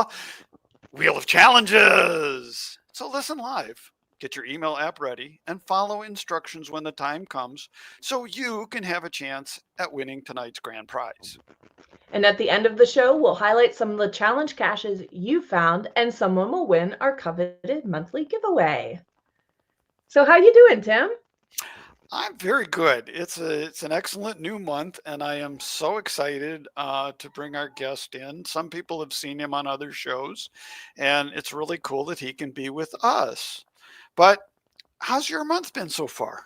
the Wheel of Challenges. So listen live, get your email app ready, and follow instructions when the time comes so you can have a chance at winning tonight's grand prize. And at the end of the show, we'll highlight some of the challenge caches you found, and someone will win our coveted monthly giveaway. So how you doing, Tim? I'm very good. It's an excellent new month, and I am so excited to bring our guest in. Some people have seen him on other shows, and it's really cool that he can be with us. But how's your month been so far?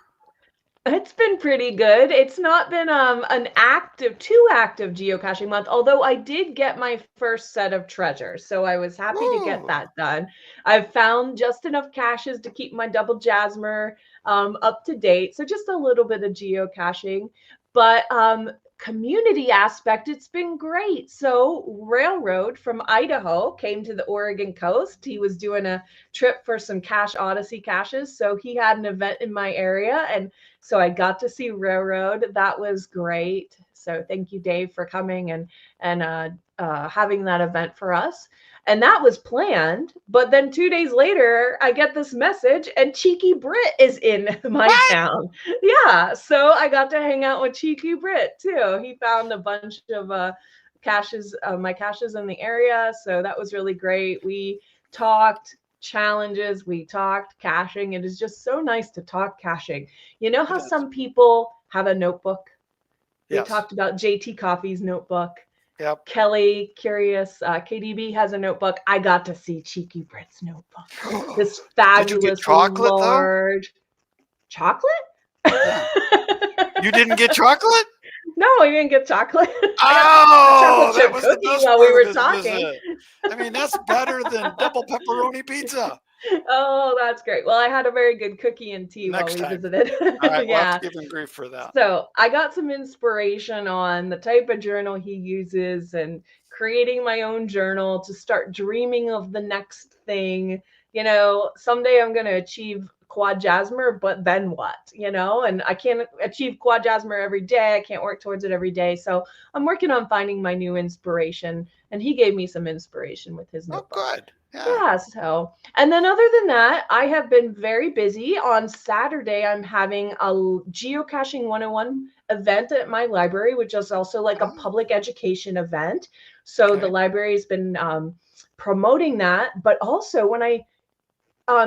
It's been pretty good. It's not been too active geocaching month, although I did get my first set of treasures, so I was happy to get Whoa. that done. I've found just enough caches to keep my double jasmer up to date, so just a little bit of geocaching. But community aspect, it's been great. So Railroad from Idaho came to the Oregon coast. He was doing a trip for some Cache Odyssey caches, so he had an event in my area, and so I got to see Railroad. That was great. So thank you, Dave, for coming and having that event for us. And that was planned. But then 2 days later, I get this message, and Cheeky Brit is in my What? town. Yeah. So I got to hang out with Cheeky Brit too. He found a bunch of caches, my caches in the area. So that was really great. We talked challenges, we talked caching. It is just so nice to talk caching. You know It how is. some people have a notebook? We Yes. talked about JT Coffee's notebook. Yep. Kelly, Curious, KDB has a notebook. I got to see Cheeky Brit's notebook. This Did you get fabulous chocolate though? large chocolate. Yeah. You didn't get chocolate? No, I didn't get chocolate. I got a Oh, chocolate that chip was the cookie best while we part of were his talking. visit. I mean, that's better than double pepperoni pizza. Oh, that's great. Well, I had a very good cookie and tea while Next we time. visited. All right, we'll have to Yeah. give him grief for that. So I got some inspiration on the type of journal he uses and creating my own journal to start dreaming of the next thing. Someday I'm going to achieve quad jasmer, but then what? And I can't achieve quad jasmer every day. I can't work towards it every day. So I'm working on finding my new inspiration. And he gave me some inspiration with his Oh, notebook. good. Yeah. Yeah, so, and then other than that, I have been very busy. On Saturday, I'm having a Geocaching 101 event at my library, which is also like a Oh, public education event. So the okay. library has been promoting that. But also, when I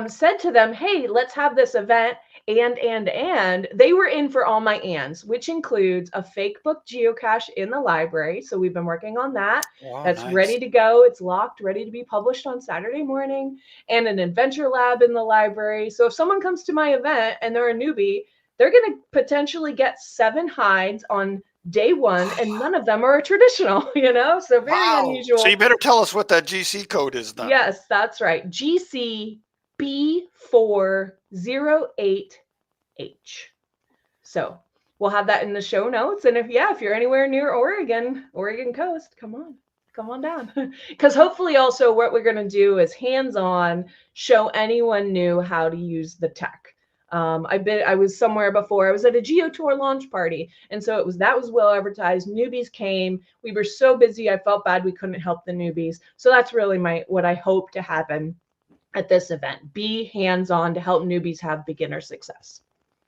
said to them, hey, let's have this event. And they were in for all my ands, which includes a fake book geocache in the library. So we've been working on that. Oh, That's nice. ready to go. It's locked, ready to be published on Saturday morning, and an adventure lab in the library. So if someone comes to my event and they're a newbie, they're going to potentially get 7 hides on day one, and none of them are traditional, So very Wow. So you unusual. better tell us what that GC code is then. Yes, that's right. GCB408H. So we'll have that in the show notes. And if you're anywhere near Oregon coast, come on down. Because hopefully also what we're going to do is hands-on show anyone new how to use the tech. I was somewhere before. I was at a Geo Tour launch party, and so that was well advertised. Newbies came. We were so busy. I felt bad we couldn't help the newbies. So that's really what I hope to happen at this event. Be hands-on to help newbies have beginner success.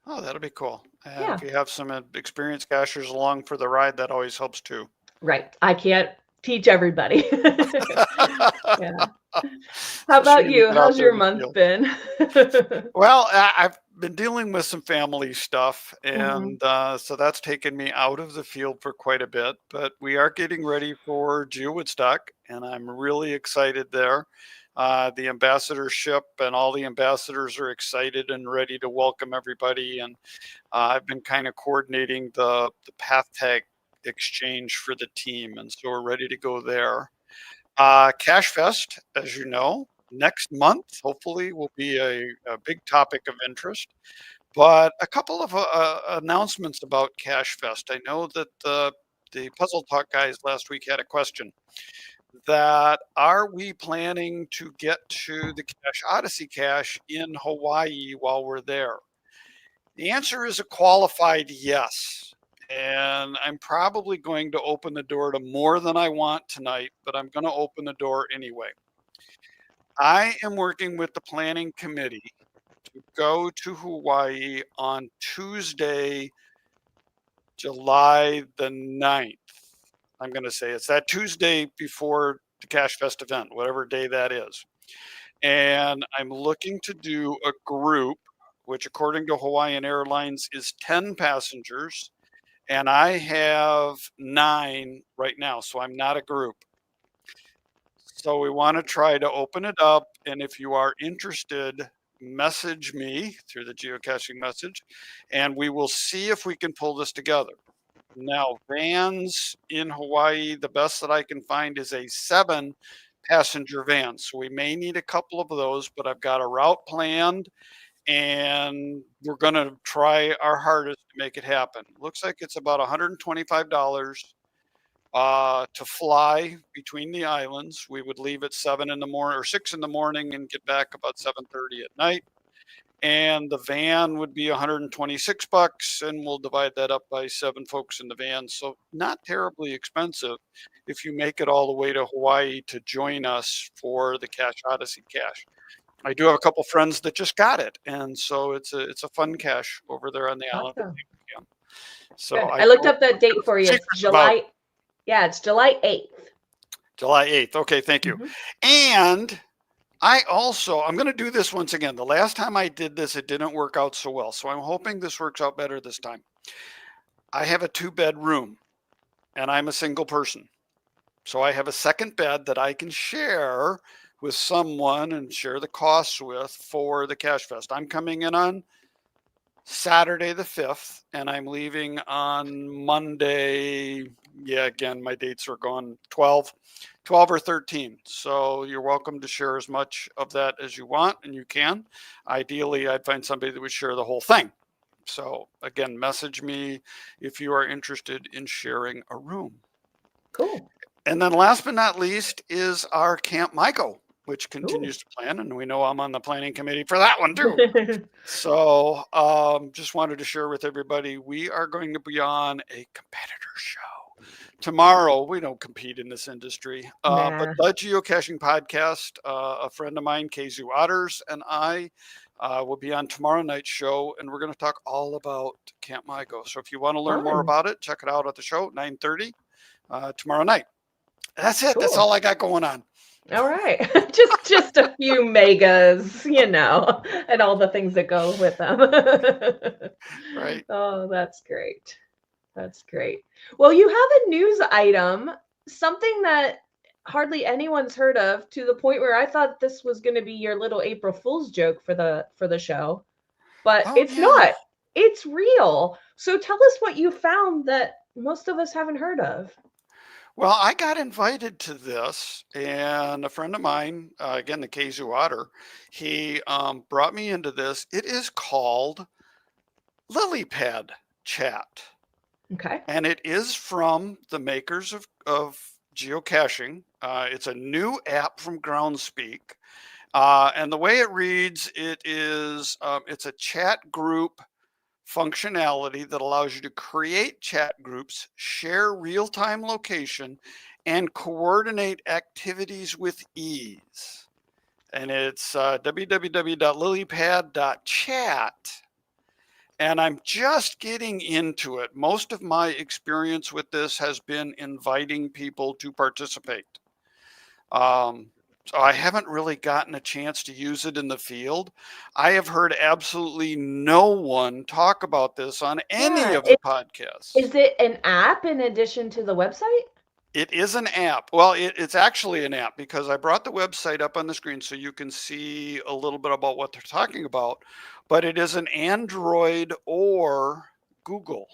Oh, that'll be cool. And Yeah, if you have some experienced cachers along for the ride, that always helps too. right. I can't teach everybody. Yeah. How Especially about when you you? get out How's there your in the month field. been? Well, I've been dealing with some family stuff, Hmm. and so that's taken me out of the field for quite a bit. But we are getting ready for Geo Woodstock, and I'm really excited there. The ambassadorship and all the ambassadors are excited and ready to welcome everybody. And I've been kind of coordinating the path tag exchange for the team, and so we're ready to go there. Cash Fest, as you know, next month hopefully will be a big topic of interest. But a couple of announcements about Cash Fest. I know that the Puzzle Talk guys last week had a question that are we planning to get to the Cache Odyssey cache in Hawaii while we're there? The answer is a qualified yes. and I'm probably going to open the door to more than I want tonight, but I'm going to open the door anyway. I am working with the planning committee to go to Hawaii on Tuesday, July the 9th. I'm going to say it's that Tuesday before the Cache Fest event, whatever day that is. And I'm looking to do a group, which according to Hawaiian Airlines is 10 passengers. And I have 9 right now, so I'm not a group. So we want to try to open it up. And if you are interested, message me through the geocaching message, and we will see if we can pull this together. Now, vans in Hawaii, the best that I can find is a 7-passenger van. So we may need a couple of those, but I've got a route planned and we're going to try our hardest to make it happen. Looks like it's about $125 to fly between the islands. We would leave at 7 in the morning or 6 in the morning and get back about 7:30 at night. And the van would be $126, and we'll divide that up by 7 folks in the van. So not terribly expensive if you make it all the way to Hawaii to join us for the Cache Odyssey cache. I do have a couple friends that just got it, and so it's a fun cache over there on the island. Awesome. So Good. I looked up that date for you. It's July. Yeah, it's July 8th. July 8th. Okay, thank you. And I'm going to do this once again. The last time I did this, it didn't work out so well. So I'm hoping this works out better this time. I have a 2-bed room and I'm a single person. So I have a second bed that I can share with someone and share the costs with for the Cache Fest. I'm coming in on Saturday the 5th and I'm leaving on Monday. Yeah, again, my dates are gone 12 or 13. So you're welcome to share as much of that as you want, and you can. Ideally, I'd find somebody that would share the whole thing. So again, message me if you are interested in sharing a room. Cool. And then last but not least is our Camp Maiko, which continues to plan, and we know I'm on the planning committee for that one too. So just wanted to share with everybody, we are going to be on a competitor show. Tomorrow, we don't compete in this industry, but the Geocaching podcast, a friend of mine, Kazu Otters, and I will be on tomorrow night's show, and we're going to talk all about Camp Maiko. So if you want to learn more about it, check it out at the show, 9:30 tomorrow night. That's it. Cool. That's all I got going on. All right. just a few megas, and all the things that go with them. Right. Oh, that's great. That's great. Well, you have a news item, something that hardly anyone's heard of, to the point where I thought this was going to be your little April Fool's joke for the show, but it's not. It's real. So tell us what you found that most of us haven't heard of. Well, I got invited to this, and a friend of mine, again, the Kazu Otter, he brought me into this. It is called Lily Pad Chat. Okay. And it is from the makers of geocaching. It's a new app from Groundspeak. And the way it reads, it's a chat group functionality that allows you to create chat groups, share real-time location, and coordinate activities with ease. And it's www.lilypad.chat. And I'm just getting into it. Most of my experience with this has been inviting people to participate. So I haven't really gotten a chance to use it in the field. I have heard absolutely no one talk about this on any of the podcasts. Is it an app in addition to the website? It is an app. Well, it's actually an app because I brought the website up on the screen so you can see a little bit about what they're talking about. But it is an Android or Google.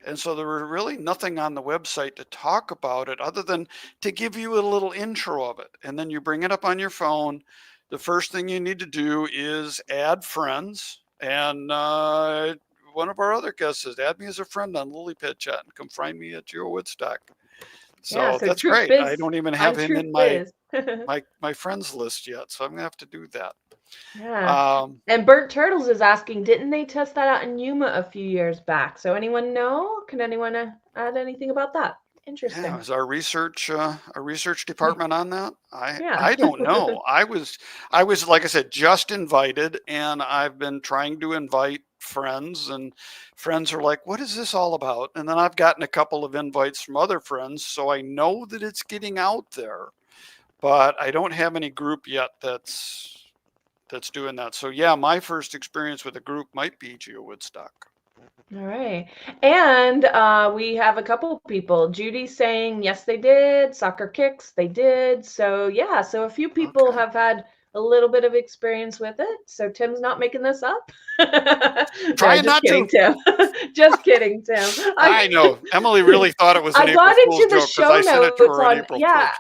And so there was really nothing on the website to talk about it other than to give you a little intro of it. And then you bring it up on your phone. The first thing you need to do is add friends. And one of our other guests says, add me as a friend on Lily Pad Chat and come find me at Geo Woodstock. Yeah, So so that's Troop great. I Biz don't even have on him Troop in Biz. my friends list yet, so I'm gonna have to do that. Yeah. Um, And Burnt Turtles is asking, didn't they test that out in Yuma a few years back? So anyone know? Can anyone add anything about that? yeah, Interesting. is our research department on that? Yeah. I don't know. I was like I said, just invited, and I've been trying to invite friends, and friends are like, "What is this all about?" And then I've gotten a couple of invites from other friends, so I know that it's getting out there, but I don't have any group yet that's doing that. So yeah, my first experience with a group might be Geo Woodstock. All right. And we have a couple people. Judy saying, yes, they did. Soccer Kicks, they did. So, yeah, so a few people Okay. have had a little bit of experience with it. So, Tim's not making this up. No, Trying just not kidding, to. Tim. Just kidding, Tim. I know. Emily really thought it was an I April got Fool's into the joke because show I sent it to notes her on on, April yeah, 1st.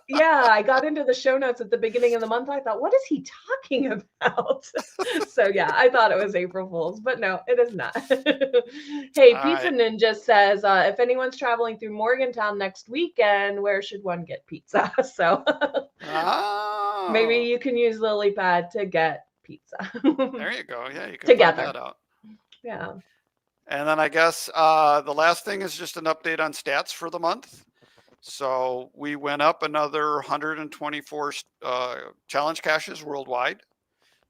yeah, I got into the show notes at the beginning of the month. I thought, what is he talking about? So yeah, I thought it was April Fool's, but no, it is not. Hey, All Pizza right. Ninja says, if anyone's traveling through Morgantown next weekend, where should one get pizza? So maybe Oh, you can use Lily Pad to get pizza there you go. Yeah, you can find together. that out. Yeah. And then I guess the last thing is just an update on stats for the month. So we went up another 124 challenge caches worldwide.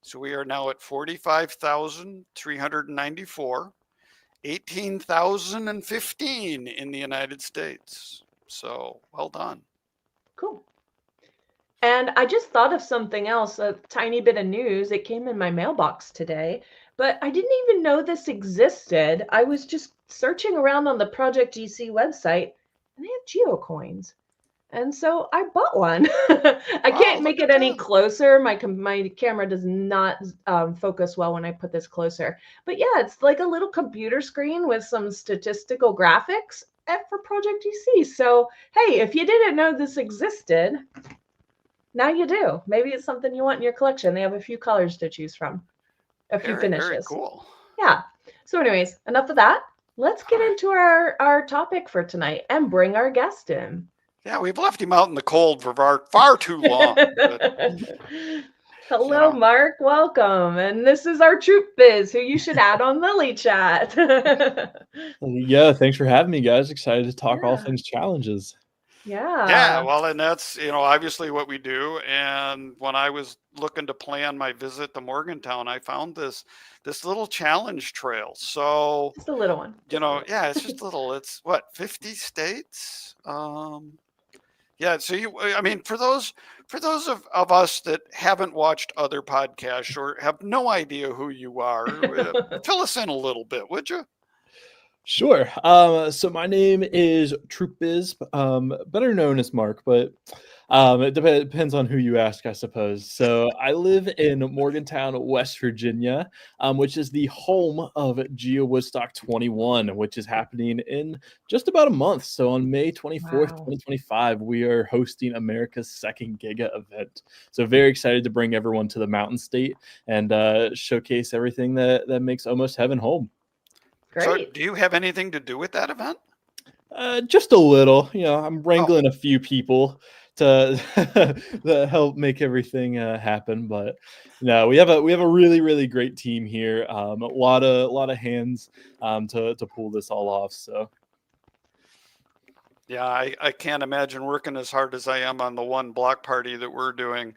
So we are now at 45,394, 18,015 in the United States. So well done. Cool. And I just thought of something else, a tiny bit of news. It came in my mailbox today, but I didn't even know this existed. I was just searching around on the Project GC website and they have geocoins. And so I bought one. I Wow, can't look make at it any that. closer. My camera does not focus well when I put this closer. But yeah, it's like a little computer screen with some statistical graphics for Project GC. So hey, if you didn't know this existed, now you do. Maybe it's something you want in your collection. They have a few colors to choose from, a few Very, very finishes. cool. Yeah. So, anyways, enough of that. Let's All get right. into our topic for tonight and bring our guest in. Yeah, we've left him out in the cold for far too long. But, you Hello, know, Mark. Welcome. And this is our Troop Biz, who you should add on Lily Chat. Yeah, thanks for having me, guys. Excited to talk all Yeah. things challenges. yeah, Yeah. well, and that's, obviously what we do. And when I was looking to plan my visit to Morgantown, I found this little challenge trail. So, Just a little one. Just a little. yeah, it's just little. It's what, 50 states? Yeah, so I mean, for those of us that haven't watched other podcasts or have no idea who you are, fill us in a little bit, would you? Sure. So my name is Troopbiz, better known as Mark, but it depends on who you ask, I suppose. So I live in Morgantown, West Virginia, which is the home of Geo Woodstock 21, which is happening in just about a month. So on May 24th, Wow. 2025, we are hosting America's second Giga event. So very excited to bring everyone to the Mountain State and showcase everything that makes Almost Heaven home. So, Great. do you have anything to do with that event? Just a little, I'm Oh, wrangling a few people to to help make everything happen. But no, we have a really really great team here. A lot of hands to pull this all off. So yeah, I can't imagine working as hard as I am on the one block party that we're doing.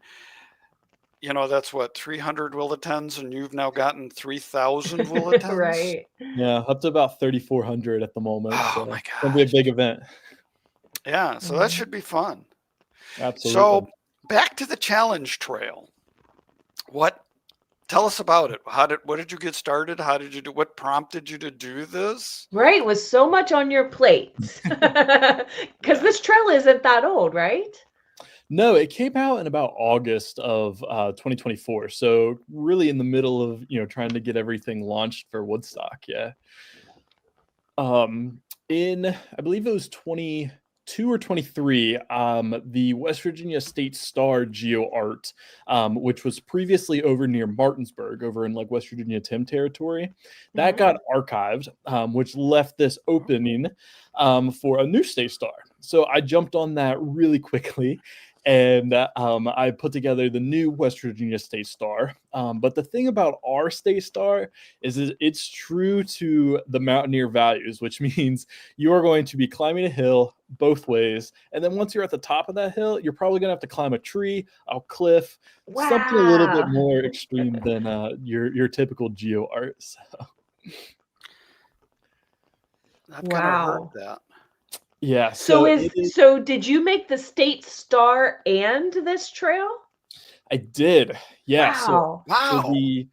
That's what, 300 will attends, and you've now gotten 3,000 will attends? Right. yeah, up to about 3,400 at the moment. Oh So my it's gonna be a gosh. big event. Yeah, so that Mhm. should be fun. Absolutely. So, back to the challenge trail. What Tell us about it. What did you get started? How did you do what prompted you to do this? Right, with so much on your plate. Because Yeah. this trail isn't that old, right? No, it came out in about August of 2024. So really in the middle of trying to get everything launched for Woodstock. Yeah. Um, in I believe it was 22 or 23, the West Virginia State Star Geo Art, which was previously over near Martinsburg, over in like West Virginia Tim territory, that Hmm. got archived, which left this opening for a new State Star. So I jumped on that really quickly, and I put together the new West Virginia State Star. But the thing about our State Star is it's true to the mountaineer values, which means you are going to be climbing a hill both ways. And then once you're at the top of that hill, you're probably going to have to climb a tree, a cliff, something a little bit Wow. more extreme than your typical geo art. So, I've kind of heard Wow. that. yeah, So so is it is. so did you make the State Star and this trail? I did. Yeah. Wow. So Wow. the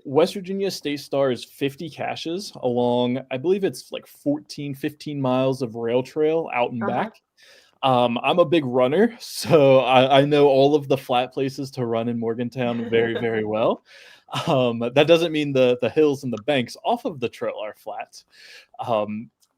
West Virginia State Star is 50 caches along, I believe it's like 14, 15 miles of rail trail out and Uh-huh. back. I'm a big runner, so I know all of the flat places to run in Morgantown very, very well. That doesn't mean the hills and the banks off of the trail are flat.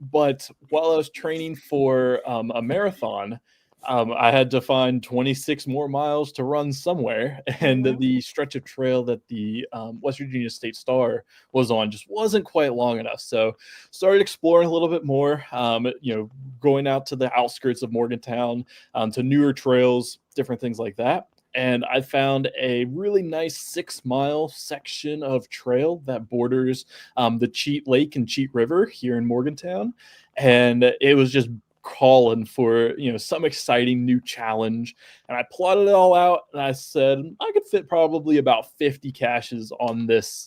But while I was training for a marathon, I had to find 26 more miles to run somewhere, and Mhm. the stretch of trail that the West Virginia State Star was on just wasn't quite long enough. So started exploring a little bit more, going out to the outskirts of Morgantown, to newer trails, different things like that. And I found a really nice 6 mile section of trail that borders the Cheat Lake and Cheat River here in Morgantown. And it was just calling for some exciting new challenge, and I plotted it all out, and I said I could fit probably about 50 caches on this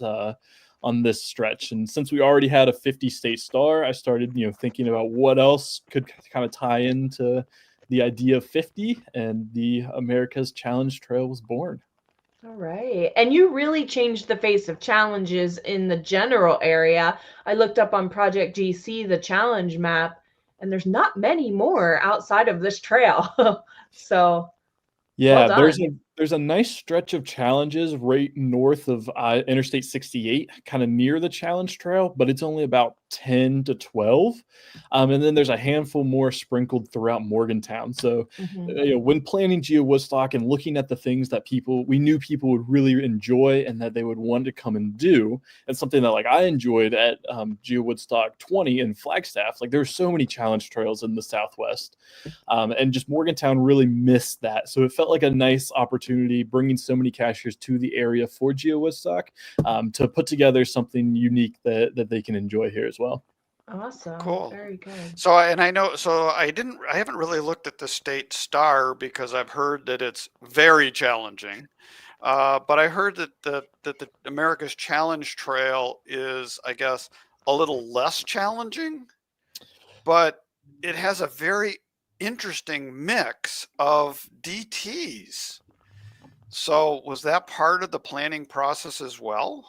stretch. And since we already had a 50 state star, I started thinking about what else could kind of tie into the idea of 50, and the America's Challenge Trail was born. All right. And you really changed the face of challenges in the general area. I looked up on Project GC, the challenge map, and there's not many more outside of this trail. So well Yeah, done. there's a nice stretch of challenges right north of Interstate 68, kind of near the challenge trail, but it's only about 10 to 12. And then there's a handful more sprinkled throughout Morgantown. So, Mhm. when planning Geo Woodstock and looking at the things that we knew people would really enjoy and that they would want to come and do, and something that like I enjoyed at Geo Woodstock 20 in Flagstaff, like there's so many challenge trails in the Southwest. And just Morgantown really missed that. So it felt like a nice opportunity bringing so many cashiers to the area for Geo Woodstock, to put together something unique that they can enjoy here as well. Awesome. Cool. Very good. So I haven't really looked at the State Star because I've heard that it's very challenging. But I heard that the America's Challenge Trail is, I guess, a little less challenging, but it has a very interesting mix of DTs. So was that part of the planning process as well?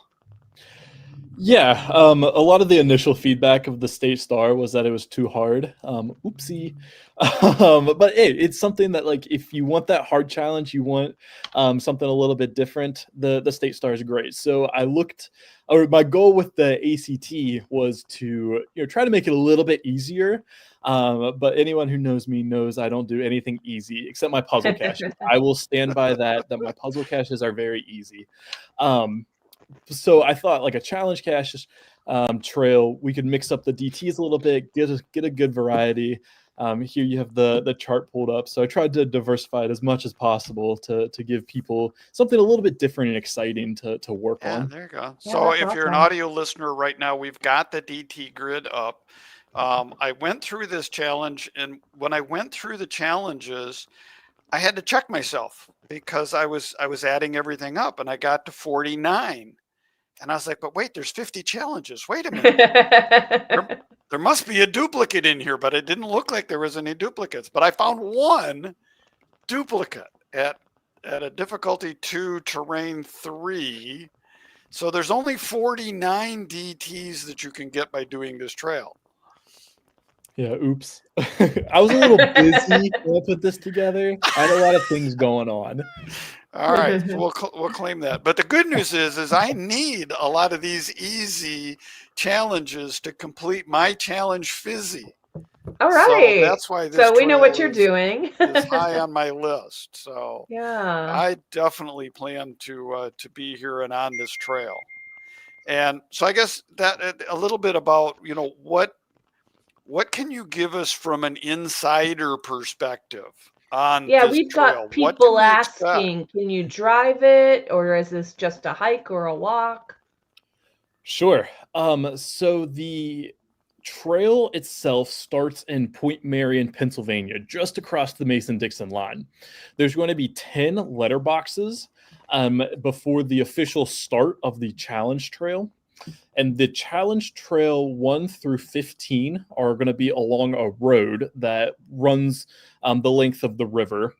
Yeah, a lot of the initial feedback of the State Star was that it was too hard. Oopsie. But hey, it's something that, like, if you want that hard challenge, you want something a little bit different, the State Star is great. So my goal with the ACT was to try to make it a little bit easier. But anyone who knows me knows I don't do anything easy except my puzzle caches. I will stand by that my puzzle caches are very easy. So I thought like a challenge cache trail, we could mix up the DTs a little bit, get a good variety. Here you have the chart pulled up. So I tried to diversify it as much as possible to give people something a little bit different and exciting to work Yeah, on. there you go. Yeah, So that's if you're an awesome. audio listener right now, we've got the DT grid up. I went through this challenge, and when I went through the challenges, I had to check myself because I was adding everything up, and I got to 49. And I was like, but wait, there's 50 challenges. Wait a minute. There must be a duplicate in here, but it didn't look like there was any duplicates. But I found one duplicate at a difficulty 2, terrain 3. So there's only 49 DTs that you can get by doing this trail. Yeah, oops. I was a little busy when I put this together. I had a lot of things going on. All right, so we'll claim that. But the good news is I need a lot of these easy challenges to complete my challenge fizzy. All So right. that's why this So we know what trail you're doing. is high on my list. So Yeah. I definitely plan to be here and on this trail. And so I guess that a little bit about what what can you give us from an insider perspective on Yeah, this we've trail? got What can people we expect? asking, can you drive it, or is this just a hike or a walk? Sure. So the trail itself starts in Point Marion, Pennsylvania, just across the Mason-Dixon line. There's going to be 10 letterboxes before the official start of the challenge trail. And the challenge trail 1 through 15 are going to be along a road that runs the length of the river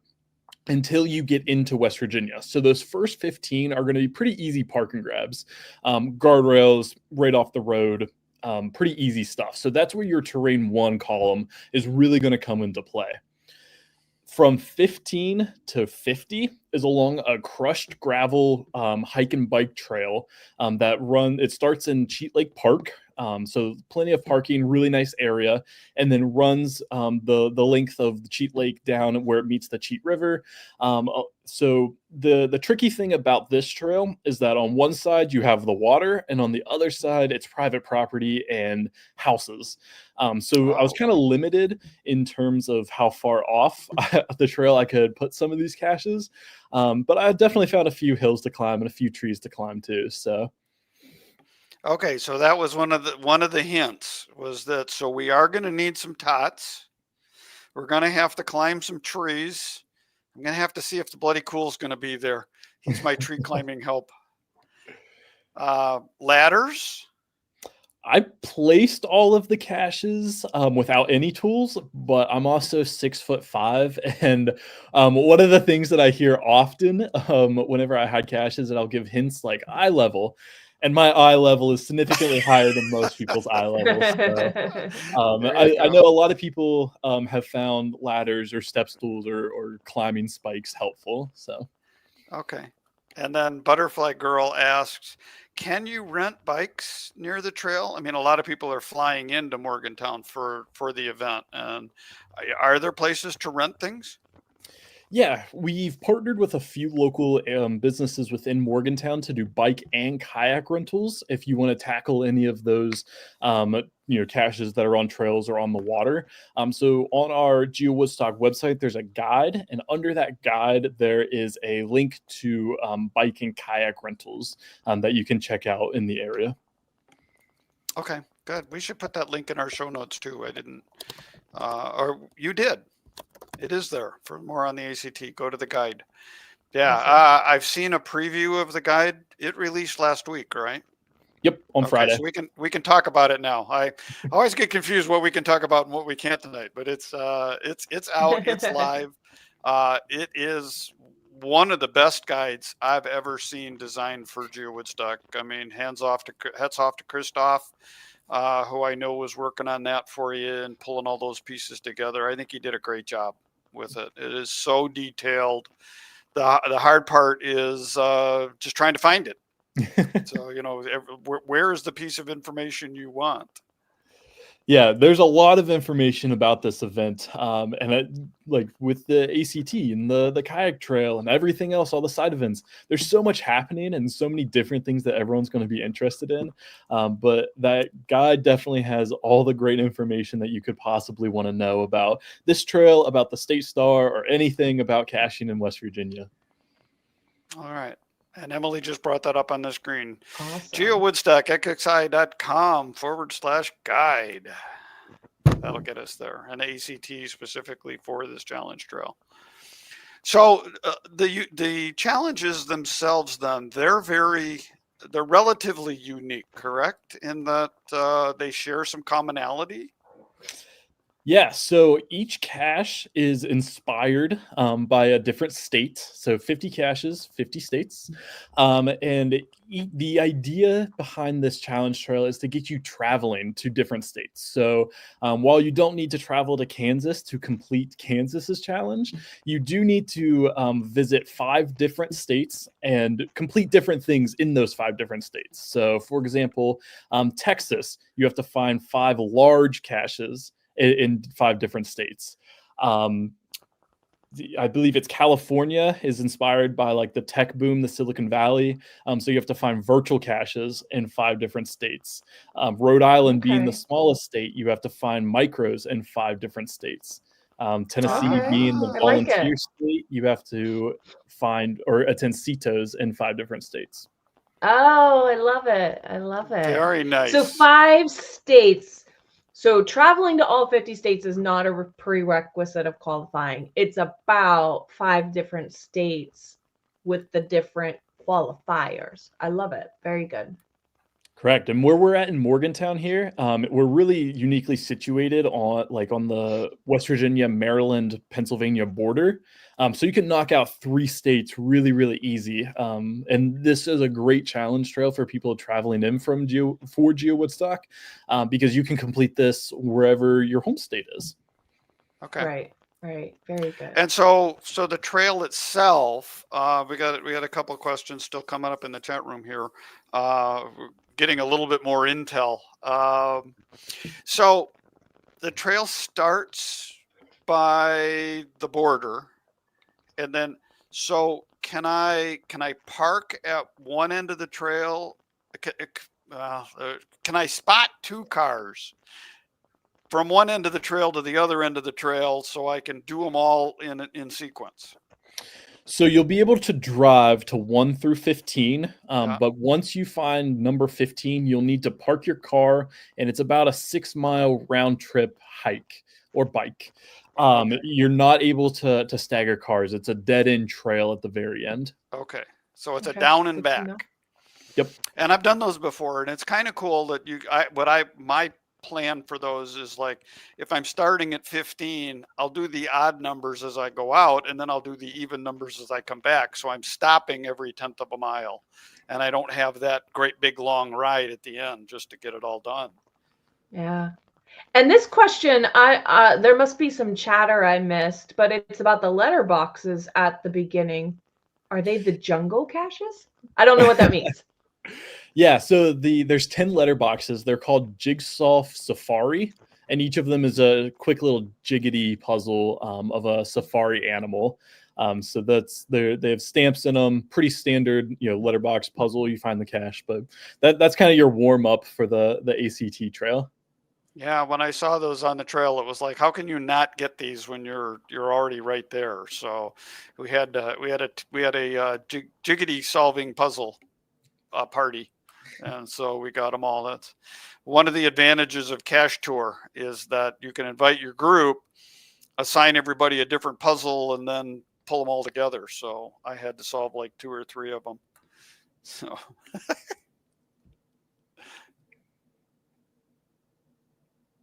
until you get into West Virginia. So those first 15 are going to be pretty easy park and grabs, guardrails right off the road, pretty easy stuff. So that's where your terrain 1 column is really going to come into play. From 15 to 50 is along a crushed gravel hike and bike trail it starts in Cheat Lake Park. So plenty of parking, really nice area, and then runs the length of the Cheat Lake down where it meets the Cheat River. So the tricky thing about this trail is that on one side you have the water, and on the other side it's private property and houses. So I was Oh, kind of limited in terms of how far off the trail I could put some of these caches, but I definitely found a few hills to climb and a few trees to climb too. So okay. So that was one of the hints was that so we are going to need some tots. We're going to have to climb some trees. I'm going to have to see if the bloody cool's going to be there. He's my tree climbing help. Ladders. I placed all of the caches without any tools, but I'm also 6'5", and one of the things that I hear often whenever I hide caches, and I'll give hints like eye level, and my eye level is significantly higher than most people's eye levels. So There you I know go. a lot of people have found ladders or step stools or climbing spikes helpful. So Okay. And then Butterfly Girl asks, can you rent bikes near the trail? I mean, a lot of people are flying into Morgantown for the event, and are there places to rent things? yeah, we've partnered with a few local businesses within Morgantown to do bike and kayak rentals. If you want to tackle any of those, caches that are on trails or on the water. So on our Geo Woodstock website, there's a guide, and under that guide, there is a link to bike and kayak rentals that you can check out in the area. Okay, good. We should put that link in our show notes too. I didn't, or you did. It is there for more on the ACT. Go to the guide. Yeah, Awesome. I've seen a preview of the guide. It released last week, right? Yep, on Okay, Friday. so we can talk about it now. I always get confused what we can talk about and what we can't tonight, but it's out, it's live. It is one of the best guides I've ever seen designed for Geo Woodstock. I mean, hats off to Christoph, who I know was working on that for you and pulling all those pieces together. I think he did a great job with it. It is so detailed. The hard part is just trying to find it. So, where is the piece of information you want? Yeah, there's a lot of information about this event, like with the ACT and the kayak trail and everything else, all the side events. There's so much happening and so many different things that everyone's going to be interested in. But that guide definitely has all the great information that you could possibly want to know about this trail, about the State Star, or anything about caching in West Virginia. All right. And Emily just brought that up on the screen. Awesome. GeoWoodstock.xi.com/guide. That'll get us there. And ACT specifically for this challenge trail. So the challenges themselves, then they're relatively unique, correct? In that they share some commonality. Yeah, so each cache is inspired by a different state. So 50 caches, 50 states. The idea behind this challenge trail is to get you traveling to different states. So while you don't need to travel to Kansas to complete Kansas's challenge, you do need to visit 5 different states and complete different things in those 5 different states. So for example, Texas, you have to find 5 large caches in 5 different states. I believe it's California is inspired by like the tech boom, the Silicon Valley. So you have to find virtual caches in 5 different states. Rhode Island being the Okay. smallest state, you have to find micros in 5 different states. Tennessee Okay. being the I like it. volunteer state, you have to find or attend CETOs in 5 different states. Oh, I love it. I love it. Very So nice. 5 states. So traveling to all 50 states is not a prerequisite of qualifying. It's about 5 different states with the different qualifiers. I love it. Very good. Correct. And where we're at in Morgantown here, we're really uniquely situated on the West Virginia, Maryland, Pennsylvania border. So you can knock out 3 states really, really easy. And this is a great challenge trail for people traveling in from Geo Woodstock, because you can complete this wherever your home state is. Okay. Right. Right. Very good. And so the trail itself, we got a couple of questions still coming up in the chat room here. We're getting a little bit more intel. So the trail starts by the border, and then so can I park at one end of the trail? Can I spot 2 cars from one end of the trail to the other end of the trail so I can do them all in sequence? So you'll be able to drive to 1 through 15, Yeah. but once you find number 15, you'll need to park your car, and it's about a 6-mile round trip hike or bike. Okay. You're not able to stagger cars. It's a dead end trail at the very end. Okay. So it's a Okay, down and good to know. back. Yep. And I've done those before, and it's kind of cool that my plan for those is like, if I'm starting at 15, I'll do the odd numbers as I go out, and then I'll do the even numbers as I come back. So I'm stopping every 1/10 of a mile, and I don't have that great big long ride at the end just to get it all done. Yeah. And this question, there must be some chatter I missed, but it's about the letter boxes at the beginning. Are they the jungle caches? I don't know what that means. Yeah, so there's 10 letter boxes. They're called Jigsaw Safari, and each of them is a quick little jiggity puzzle of a safari animal. So they have stamps in them, pretty standard, letterbox puzzle. You find the cache, but that's kind of your warm up for the ACT trail. Yeah, when I saw those on the trail, it was like, how can you not get these when you're already right there? So we had a jiggity solving puzzle party, and so we got them all. That's one of the advantages of Cache Tour, is that you can invite your group, assign everybody a different puzzle, and then pull them all together. So I had to solve like 2 or 3 of them. So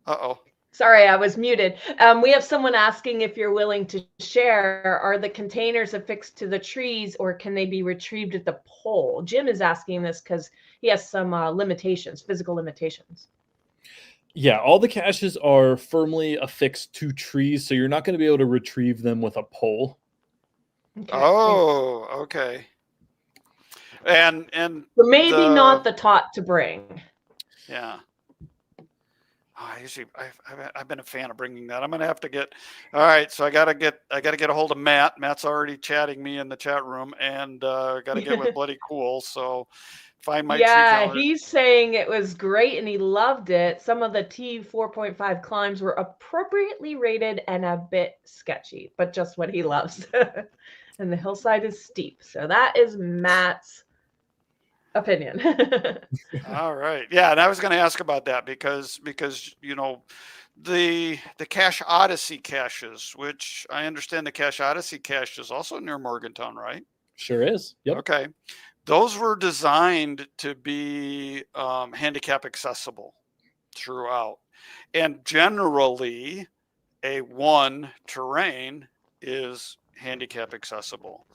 uh-oh. Sorry, I was muted. We have someone asking if you're willing to share. Are the containers affixed to the trees, or can they be retrieved at the pole? Jim is asking this because he has some limitations, physical limitations. Yeah, all the caches are firmly affixed to trees, so you're not going to be able to retrieve them with a pole. Okay, Oh, okay. And so maybe not the tot to bring. Yeah. I've been a fan of bringing that. I'm gonna have to get. All right, so I gotta get a hold of Matt. Matt's already chatting me in the chat room, and gotta get with Bloody Cool. So find my tree calendar. He's saying it was great and he loved it. Some of the T 4.5 climbs were appropriately rated and a bit sketchy, but just what he loves. And the hillside is steep, so that is Matt's opinion. All right. Yeah, and I was going to ask about that because the Cache Odyssey caches, which I understand the Cache Odyssey cache is also near Morgantown, right? Sure is. Yep. Okay. Those were designed to be handicap accessible throughout, and generally A1 terrain is handicap accessible.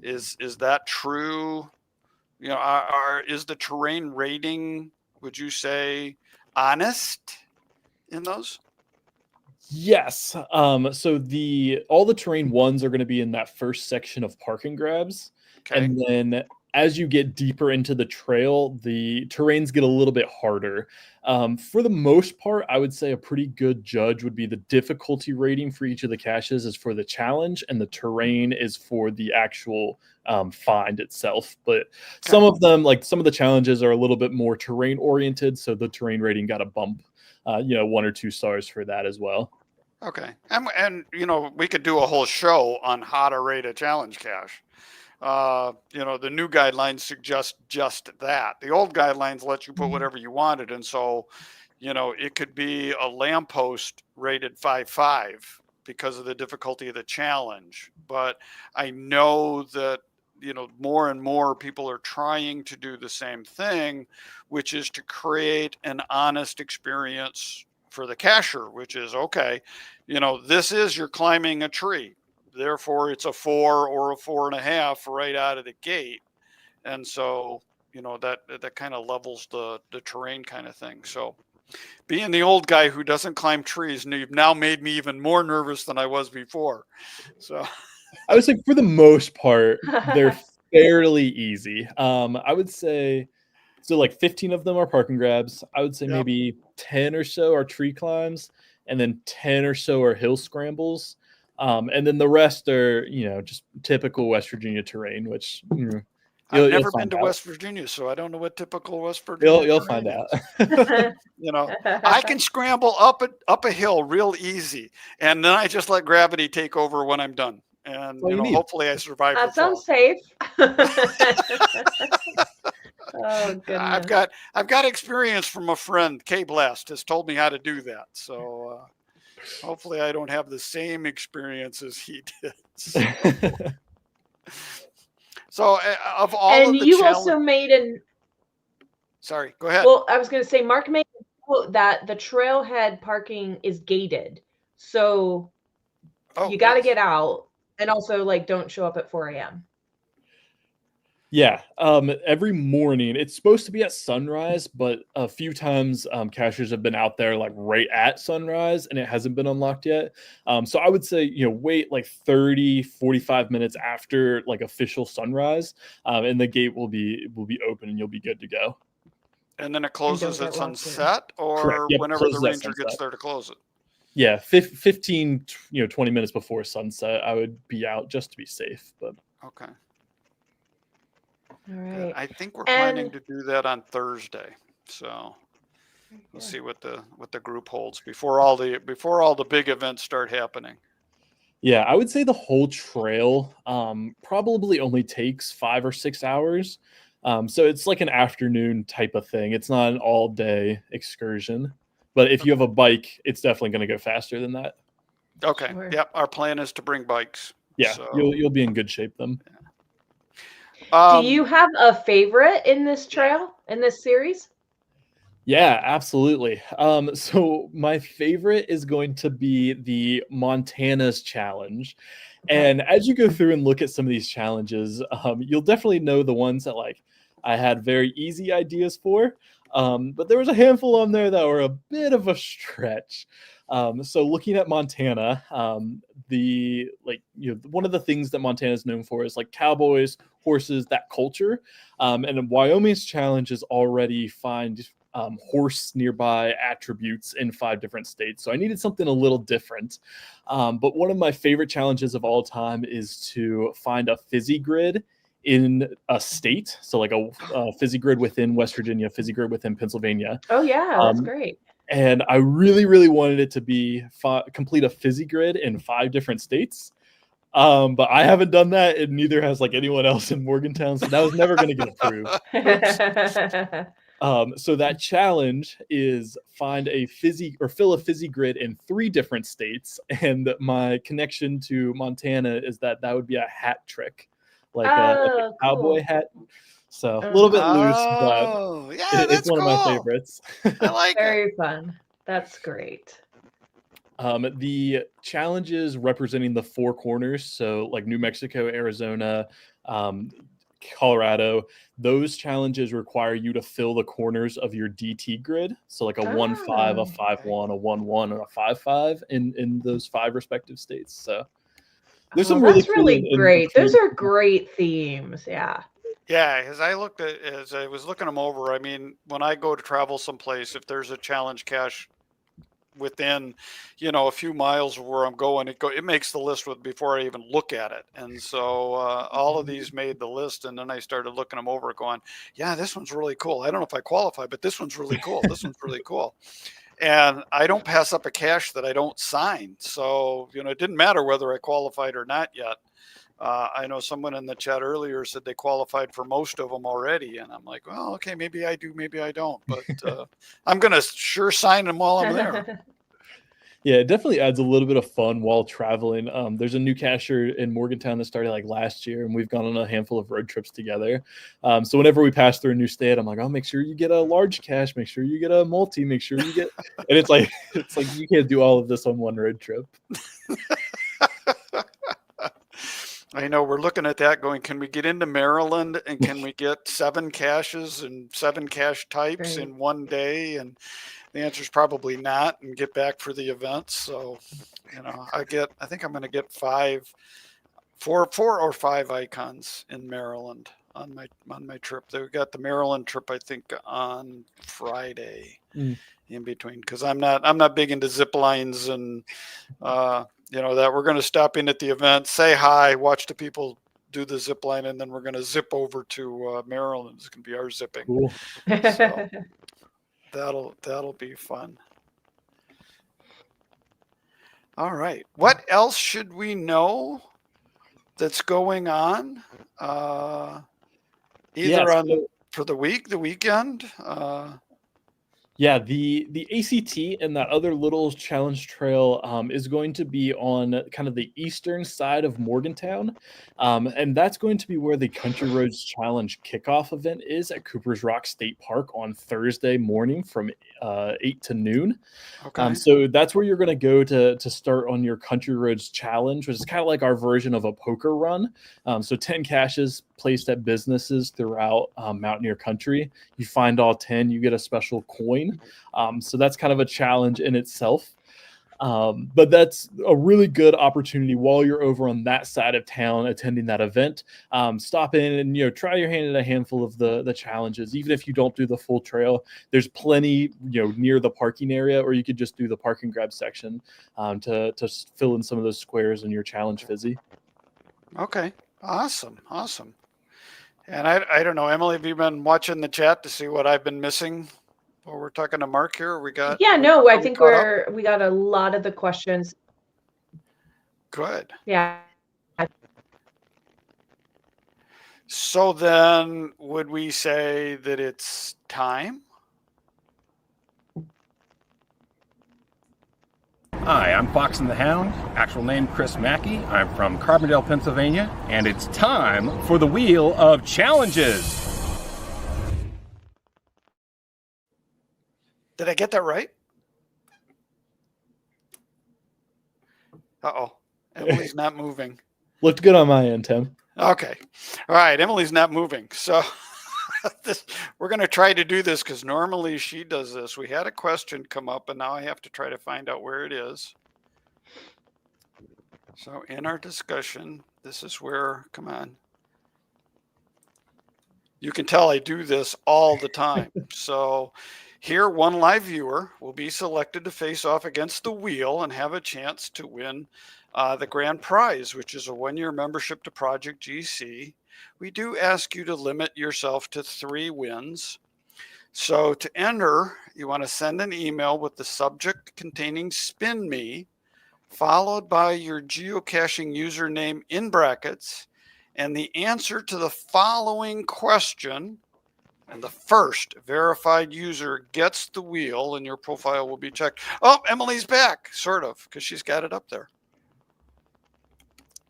Is that true? Is the terrain rating, would you say, honest in those? Yes. So all the terrain ones are going to be in that first section of park and grabs. Okay. And then as you get deeper into the trail, the terrains get a little bit harder. For the most part, I would say a pretty good judge would be the difficulty rating for each of the caches is for the challenge, and the terrain is for the actual find itself. But some of them, like some of the challenges, are a little bit more terrain oriented, so the terrain rating got a bump, 1 or 2 stars for that as well. Okay, and we could do a whole show on how to rate a challenge cache. The new guidelines suggest just that. The old guidelines let you put whatever you wanted. And so, it could be a lamppost rated 5.5 because of the difficulty of the challenge. But I know that, more and more people are trying to do the same thing, which is to create an honest experience for the cacher, which is, okay, this is you're climbing a tree. Therefore, it's a 4 or a 4.5 right out of the gate. And so, that kind of levels the terrain kind of thing. So being the old guy who doesn't climb trees, you've now made me even more nervous than I was before. So I would say for the most part, they're fairly easy. I would say, so like 15 of them are park and grabs. I would say maybe 10 or so are tree climbs, and then 10 or so are hill scrambles. And then the rest are, just typical West Virginia terrain, which I've never been to West Virginia, so I don't know what typical West Virginia. You'll find out. I can scramble up a hill real easy, and then I just let gravity take over when I'm done. And hopefully I survive. That sounds safe. Oh goodness. I've got experience from a friend. K Blast has told me how to do that. So hopefully I don't have the same experience as he did. So of all and of the you also made an. Sorry, go ahead. Well, I was going to say Mark made a quote that the trailhead parking is gated, so you got to get out, and also don't show up at 4 a.m. Yeah, every morning it's supposed to be at sunrise, but a few times cachers have been out there right at sunrise and it hasn't been unlocked yet. So I would say, wait 30, 45 minutes after official sunrise, and the gate will be open and you'll be good to go. And then it closes at sunset, or yep, whenever the ranger gets there to close it. Yeah, 15, 20 minutes before sunset, I would be out just to be safe. But okay. All right. I think we're planning to do that on Thursday. So we'll see what the group holds before all the big events start happening. Yeah, I would say the whole trail probably only takes 5 or 6 hours. So it's like an afternoon type of thing. It's not an all-day excursion. But if you have a bike, it's definitely going to go faster than that. Okay. Sure. Yep. Our plan is to bring bikes. Yeah, so you'll be in good shape then. Yeah. Do you have a favorite in this trail, in this series? Yeah, absolutely. So my favorite is going to be the Montana's challenge. And as you go through and look at some of these challenges, you'll definitely know the ones that I had very easy ideas for. But there was a handful on there that were a bit of a stretch. So looking at Montana, one of the things that Montana is known for is cowboys, horses, that culture. And Wyoming's challenge is already find horse nearby attributes in 5 different states. So I needed something a little different. But one of my favorite challenges of all time is to find a fizzy grid in a state. So a fizzy grid within West Virginia, fizzy grid within Pennsylvania. Oh yeah, that's great. And I really, really wanted it to be complete a fizzy grid in 5 different states. But I haven't done that, and neither has anyone else in Morgantown, so that was never going to get approved. So that challenge is fill a fizzy grid in 3 different states, and my connection to Montana is that would be a hat trick, a cowboy hat. So a little bit loose, but it's one of my favorites. I like Very fun. That's great. The challenges representing the 4 corners, so New Mexico, Arizona, Colorado, those challenges require you to fill the corners of your DT grid. So a 1-5, a 5-1, a 1-1, and a 5-5 in those 5 respective states. So there's some really great. Those are great themes. Yeah. Yeah, as I was looking them over, I mean, when I go to travel someplace, if there's a challenge cache within, a few miles of where I'm going, it makes the list with before I even look at it. And so all of these made the list, and then I started looking them over, going, yeah, this one's really cool. I don't know if I qualify, but this one's really cool. This one's really cool. And I don't pass up a cache that I don't sign. So it didn't matter whether I qualified or not yet. I know someone in the chat earlier said they qualified for most of them already, and I'm like, well, okay, maybe I do, maybe I don't, but I'm gonna sure sign them while I'm there. Yeah, it definitely adds a little bit of fun while traveling. There's a new cacher in Morgantown that started like last year, and we've gone on a handful of road trips together. So whenever we pass through a new state, I'm like, oh, make sure you get a large cache, make sure you get a multi, make sure you get, and it's like you can't do all of this on one road trip. I know we're looking at that going, can we get into Maryland and can we get 7 caches and 7 cache types in one day? And the answer is probably not, and get back for the events. So, I think I'm going to get 4 or 5 icons in Maryland on my trip. They got the Maryland trip, I think, on Friday in between, because I'm not big into zip lines and that we're going to stop in at the event, say hi, watch the people do the zip line, and then we're going to zip over to Maryland. It's going to be our zipping. Cool. So that'll be fun. All right. What else should we know that's going on? For the weekend. Yeah, the ACT and that other little challenge trail is going to be on kind of the eastern side of Morgantown. And that's going to be where the Country Roads Challenge kickoff event is at Cooper's Rock State Park on Thursday morning from 8 to noon. Okay. So that's where you're going to go to start on your Country Roads Challenge, which is kind of like our version of a poker run. So 10 caches placed at businesses throughout Mountaineer Country. You find all 10, you get a special coin. So that's kind of a challenge in itself. But that's a really good opportunity while you're over on that side of town attending that event. Stop in and try your hand at a handful of the challenges. Even if you don't do the full trail, there's plenty near the parking area, or you could just do the park and grab section to fill in some of those squares in your challenge fizzy. Okay, awesome. And I don't know, Emily, have you been watching the chat to see what I've been missing? Well, we're talking to Mark here. I think we got a lot of the questions. Good. Yeah. So then would we say that it's time? Hi, I'm Fox and the Hound, actual name Chris Mackey. I'm from Carbondale, Pennsylvania, and it's time for the Wheel of Challenges. Did I get that right? Uh-oh. Emily's not moving. Looked good on my end, Tim. Okay. All right. Emily's not moving. So we're going to try to do this because normally she does this. We had a question come up, and now I have to try to find out where it is. So in our discussion, this is where, come on. You can tell I do this all the time. So here, one live viewer will be selected to face off against the wheel and have a chance to win the grand prize, which is a 1-year membership to Project GC. We do ask you to limit yourself to 3 wins. So to enter, you want to send an email with the subject containing Spin Me, followed by your geocaching username in brackets, and the answer to the following question. And the first verified user gets the wheel, and your profile will be checked. Oh, Emily's back, sort of, because she's got it up there.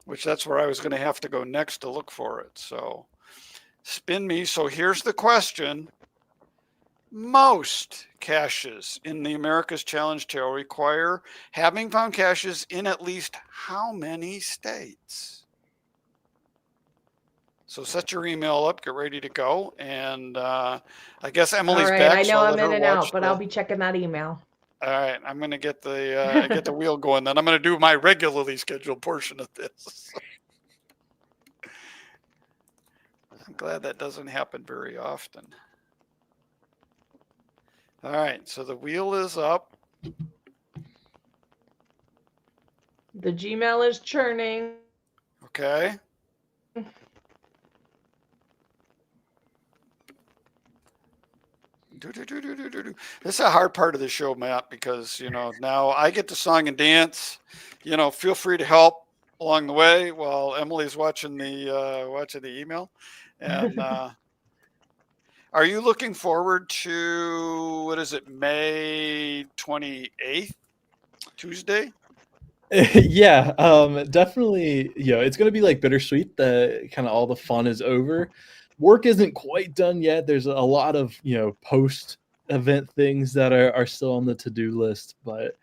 Which that's where I was going to have to go next to look for it. So Spin Me. So here's the question. Most caches in the America's Challenge Trail require having found caches in at least how many states? So set your email up, get ready to go, and I guess Emily's back. I know I'm in and out, but I'll be checking that email. All right, I'm going to get the wheel going. Then I'm going to do my regularly scheduled portion of this. I'm glad that doesn't happen very often. All right, so the wheel is up. The Gmail is churning. Okay. This is a hard part of the show, Matt, because now I get to song and dance. Feel free to help along the way while Emily's watching the email. And are you looking forward to what is it, May 28th, Tuesday? Yeah, definitely. It's gonna be like bittersweet. The kind of all the fun is over. Work isn't quite done yet. There's a lot of post event things that are still on the to-do list, but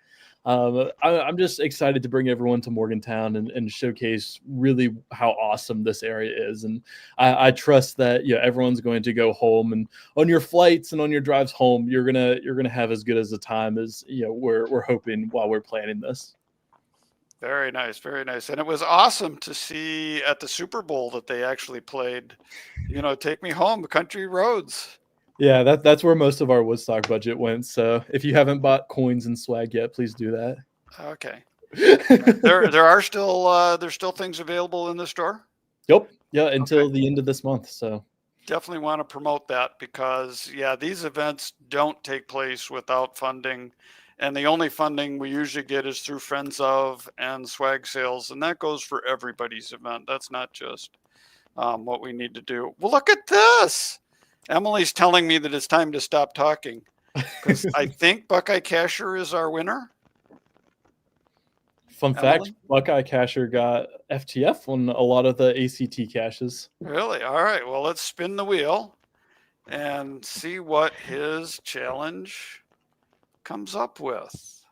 I'm just excited to bring everyone to Morgantown and showcase really how awesome this area is. And I trust that everyone's going to go home, and on your flights and on your drives home, you're gonna have as good as a time as we're hoping while we're planning this. Very nice, very nice. And it was awesome to see at the Super Bowl that they actually played, Take Me Home, Country Roads. Yeah, that's where most of our Woodstock budget went. So if you haven't bought coins and swag yet, please do that. Okay. There's still things available in the store? Yep. Yeah, until the end of this month. So definitely want to promote that because these events don't take place without funding. And the only funding we usually get is through Friends of and swag sales. And that goes for everybody's event. That's not just what we need to do. Well, look at this. Emily's telling me that it's time to stop talking because I think Buckeye Casher is our winner. Fun fact, Buckeye Casher got FTF on a lot of the ACT caches. Really? All right. Well, let's spin the wheel and see what his challenge comes up with.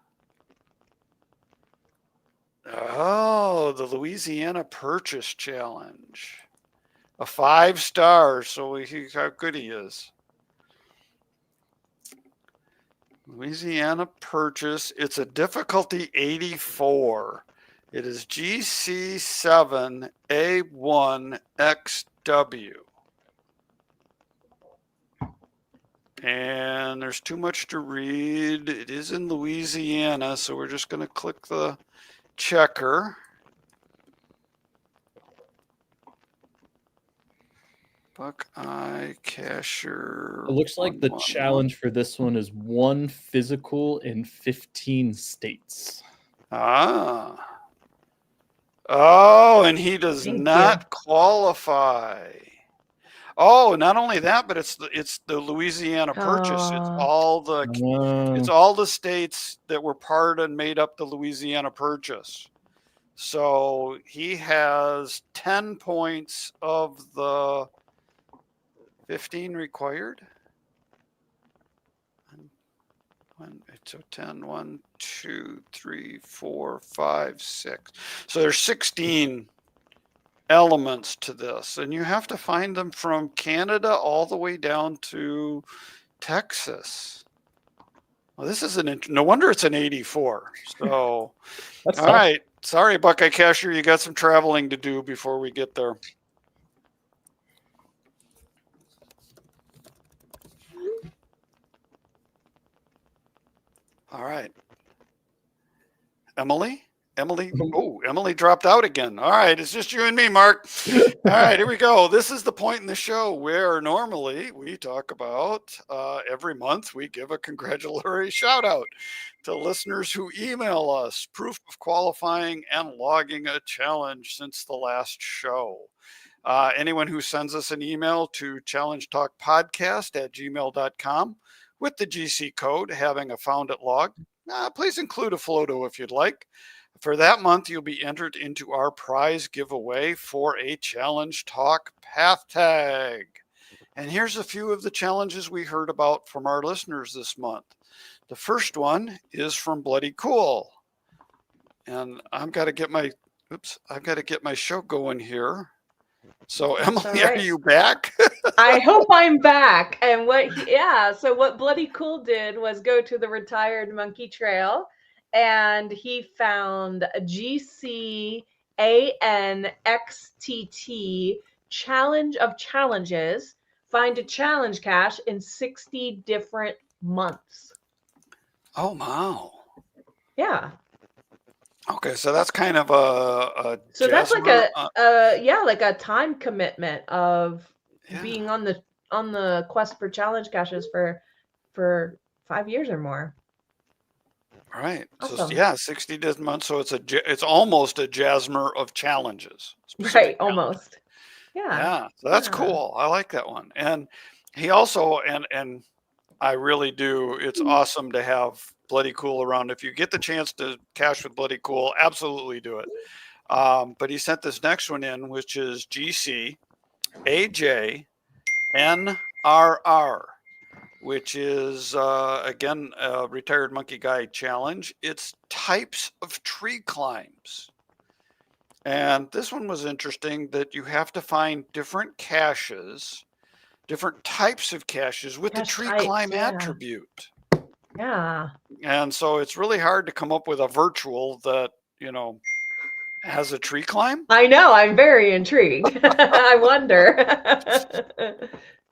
Oh, the Louisiana Purchase Challenge. A 5-star, so we see how good he is. Louisiana Purchase. It's a difficulty 84. It is GC7A1XW. And there's too much to read. It is in Louisiana, so we're just going to click the checker. Buckeye Casher. It looks like the challenge for this one is 1 physical in 15 states. Ah. Oh, and he does not qualify. Oh, not only that, but it's the Louisiana Purchase. It's all the states that were part and made up the Louisiana Purchase. So he has 10 points of the 15 required. So 10, 1, 2, 3, 4, 5, 6. So there's 16 elements to this, and you have to find them from Canada all the way down to Texas. Well, this is no wonder it's an 84. So all right, sorry Buckeye Casher, you got some traveling to do before we get there. All right, Emily, oh, Emily dropped out again. All right, it's just you and me, Mark. All right, here we go. This is the point in the show where normally we talk about every month we give a congratulatory shout out to listeners who email us proof of qualifying and logging a challenge since the last show. Anyone who sends us an email to challengetalkpodcast@gmail.com with the GC code having a found it log, please include a photo if you'd like. For that month, you'll be entered into our prize giveaway for a Challenge Talk Path Tag. And here's a few of the challenges we heard about from our listeners this month. The first one is from Bloody Cool. And I've got to get my show going here. So Emily, are you back? I hope I'm back. And what Bloody Cool did was go to the Retired Monkey Trail, and he found a GCANXTT challenge of challenges. Find a challenge cache in 60 different months. Oh, wow. Yeah. Okay, so that's kind of a So that's like Jasmer, like a time commitment of yeah. being on the quest for challenge caches for 5 years or more. Right. So Awesome. yeah, 60 different months. So it's almost a Jasmer of challenges. Right, Specific challenges. almost. Yeah. Yeah. So that's Yeah. cool. I like that one. And he also and I really do. It's awesome to have Bloody Cool around. If you get the chance to cache with Bloody Cool, absolutely do it. But he sent this next one in, which is GC AJ NRR, which is again a Retired Monkey Guide challenge. It's types of tree climbs. And this one was interesting that you have to find different caches, different types of caches with the Cache tree types, climb yeah. attribute. Yeah. And so it's really hard to come up with a virtual that, has a tree climb. I know. I'm very intrigued. I wonder.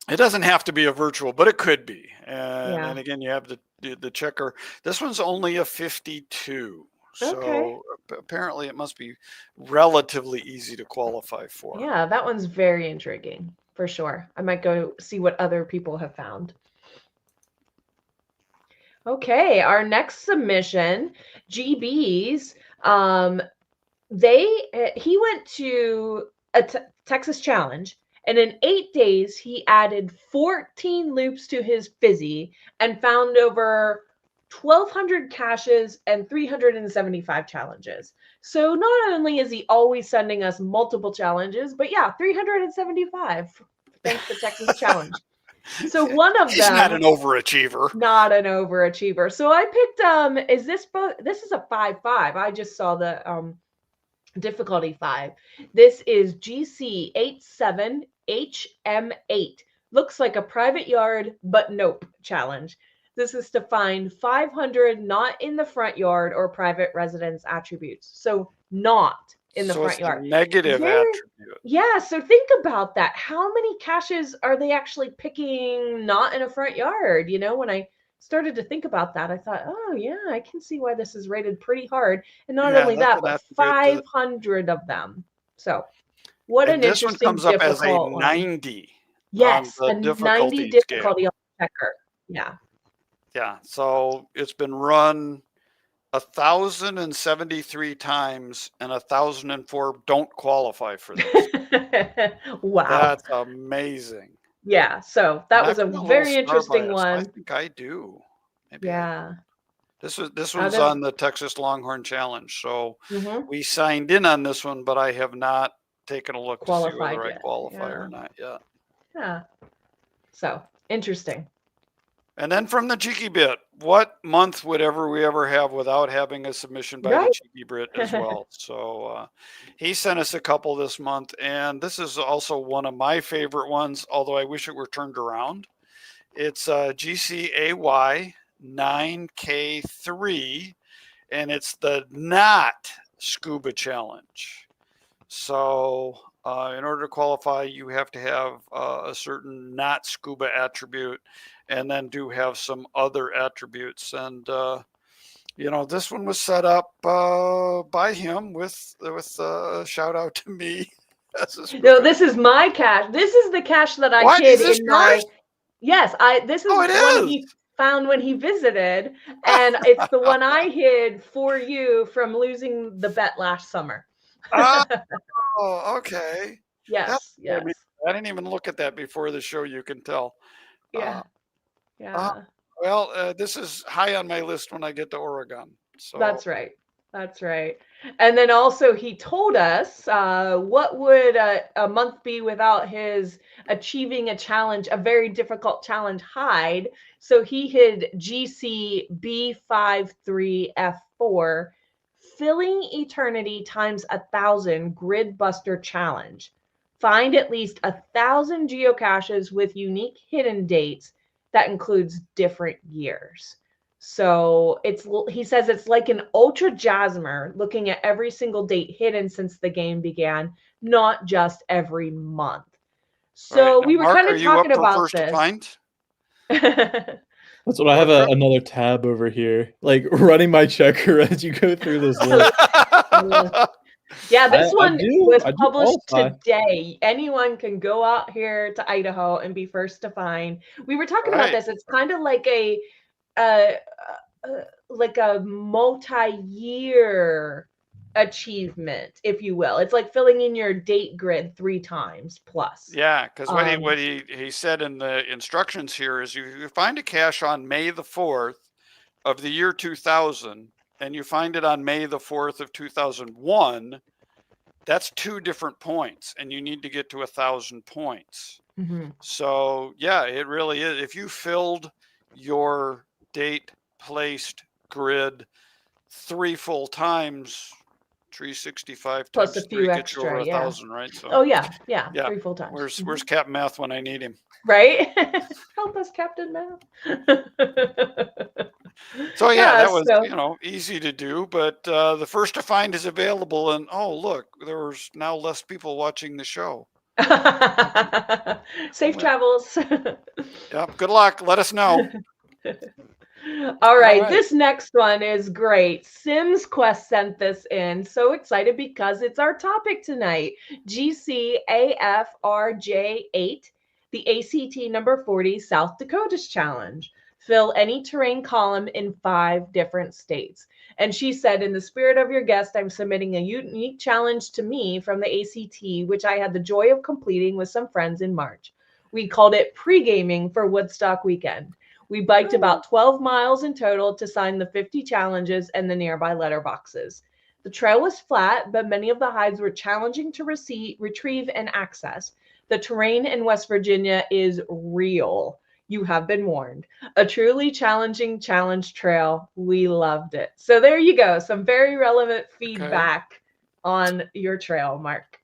It doesn't have to be a virtual, but it could be. Yeah. And again, you have the checker. This one's only a 52. So Okay. apparently it must be relatively easy to qualify for. Yeah, that one's very intriguing for sure. I might go see what other people have found. Okay, our next submission, GB's, he went to a Texas challenge, and in 8 days he added 14 loops to his Fizzy and found over 1,200 caches and 375 challenges. So not only is he always sending us multiple challenges, but yeah, 375 thanks to Texas Challenge. So one of He's them, not an overachiever. not an overachiever. So I picked this is a 5-5. I just saw the difficulty 5. This is GC87HM8. Looks like a private yard, but nope challenge. This is to find 500 not in the front yard or private residence attributes. So not in the So front it's yard. the negative attribute. Yeah, so think about that. How many caches are they actually picking not in a front yard? When I started to think about that, I thought, oh yeah, I can see why this is rated pretty hard. And not Yeah, only that's that, an but attribute that- 500 of them. So what And an this one interesting comes up as a difficult one. 90 Yes, on a the 90 difficulty difficulty scale. on the checker. Yeah. Yeah, so it's been run 1,073 times, and 1,004 don't qualify for this. Wow. That's amazing. Yeah, so that And was I've a got little very star interesting bias. I one. think I do. Maybe I Yeah. This was Out of- on the Texas Longhorn Challenge. So Mhm. we signed in on this one, but I have not taken a look to see Qualified whether I yet, qualify yeah. or not yet. Yeah. So interesting. And then from the Cheeky Bit, what month would we ever have without having a submission by the Right? Cheeky Bit as well? So he sent us a couple this month, and this is also one of my favorite ones, although I wish it were turned around. It's GCAY 9K3, and it's the Not Scuba Challenge. So in order to qualify, you have to have a certain not scuba attribute, and then do have some other attributes. And this one was set up by him with a shout out to me. No, this is my cache. This is the cache that I What? hid Is this in my. yours? Yes, this is Oh, it one is. he found when he visited, and it's the one I hid for you from losing the bet last summer. Oh, okay. Yes, yes, I didn't even look at that before the show. You can tell. yeah, yeah. Well, this is high on my list when I get to Oregon. So That's right. That's right. And then also he told us what would a month be without his achieving a challenge, a very difficult challenge hide. So he hid GC B53F4, filling eternity times 1,000 grid buster challenge. Find at least 1,000 geocaches with unique hidden dates that includes different years. So he says it's like an ultra Jasmer looking at every single date hidden since the game began, not just every month. All right. So Now, we were Mark, kind are of you up talking for about first to this. find? That's what I have another tab over here, like running my checker as you go through this list. Yeah, this one was I do published qualify. today. Anyone can go out here to Idaho and be first to find. We were talking about Right. this. It's kind of like a multi-year achievement, if you will. It's like filling in your date grid 3 times plus. Yeah, because what he said in the instructions here is you find a cache on May the 4th of the year 2000, and you find it on May the 4th of 2001, that's 2 different points, and you need to get to 1,000 points. Mhm. So yeah, it really is. If you filled your date placed grid 3 full times, 365 Plus times a few 3 gets you over extra, yeah. 1,000, right? So Oh yeah, yeah. 3 full times. Where's Captain Math when I need him? Right? Help us, Captain Math. So yeah, that was so easy to do, but the first to find is available, and oh look, there's now less people watching the show. safe travels. Yep. Good luck. Let us know. All right, right. this next one is great. Sims Quest sent this in. So excited because it's our topic tonight. GCAFRJ8, the ACT number 40 South Dakota's challenge. Fill any terrain column in 5 different states. And she said, in the spirit of your guest, I'm submitting a unique challenge to me from the ACT, which I had the joy of completing with some friends in March. We called it pre-gaming for Woodstock weekend. We biked about 12 miles in total to sign the 50 challenges and the nearby letterboxes. The trail was flat, but many of the hides were challenging to retrieve and access. The terrain in West Virginia is real. You have been warned. A truly challenging challenge trail. We loved it. So there you go. Some very relevant feedback on your trail, Mark.